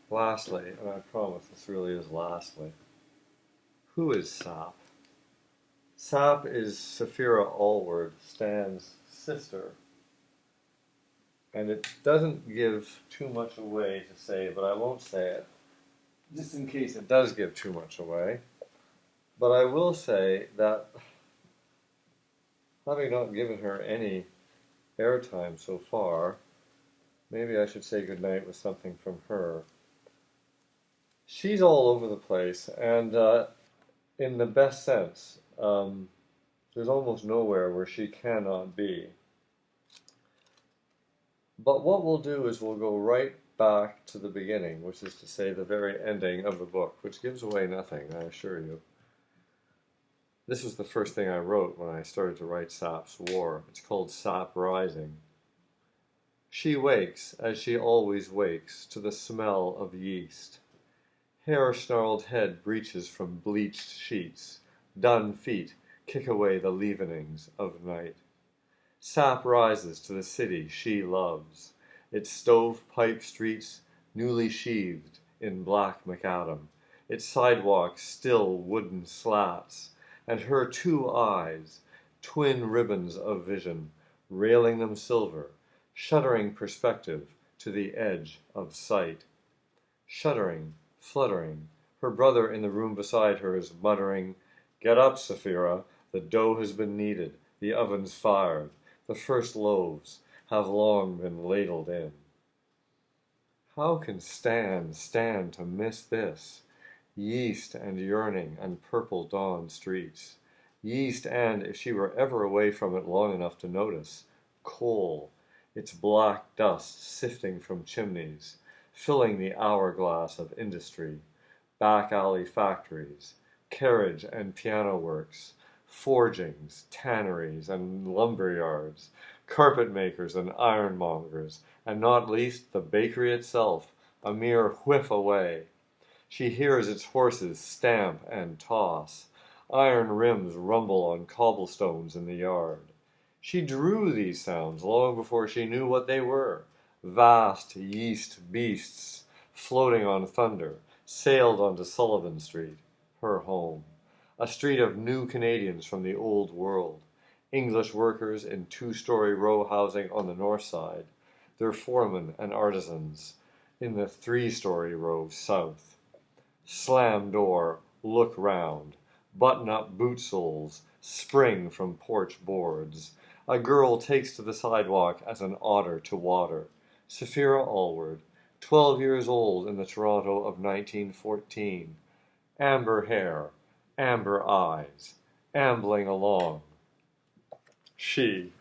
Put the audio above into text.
Lastly, and I promise this really is lastly, who is Sap? Sap is Sapphira Allward, Stan's sister. And it doesn't give too much away to say, but I won't say it, just in case it does give too much away. But I will say that, having not given her any airtime so far, maybe I should say goodnight with something from her. She's all over the place, and in the best sense, there's almost nowhere where she cannot be. But what we'll do is we'll go right back to the beginning, which is to say the very ending of the book, which gives away nothing, I assure you. This was the first thing I wrote when I started to write Sap's War. It's called Sap Rising. She wakes, as she always wakes, to the smell of yeast. Hair-snarled head breaches from bleached sheets. Dun feet kick away the leavenings of night. Sap rises to the city she loves, its stovepipe streets newly sheathed in black macadam, its sidewalks still wooden slats, and her two eyes, twin ribbons of vision, railing them silver, shuddering perspective to the edge of sight. Shuddering, fluttering, her brother in the room beside her is muttering, "Get up, Sapphira, the dough has been kneaded, the oven's fired. The first loaves have long been ladled in." How can Stan stand to miss this? Yeast and yearning and purple dawn streets. Yeast and, if she were ever away from it long enough to notice, coal, its black dust sifting from chimneys, filling the hourglass of industry, back-alley factories, carriage and piano works, forgings, tanneries, and lumber yards, carpet makers and ironmongers, and not least the bakery itself, a mere whiff away. She hears its horses stamp and toss. Iron rims rumble on cobblestones in the yard. She drew these sounds long before she knew what they were. Vast yeast beasts, floating on thunder, sailed onto Sullivan Street, her home. A street of new Canadians from the old world, English workers in two-story row housing on the north side, their foremen and artisans in the three-story row south. Slam door, look round, button-up boot soles spring from porch boards. A girl takes to the sidewalk as an otter to water. Sapphira Allward, 12 years old in the Toronto of 1914. Amber hair, amber eyes, ambling along. She,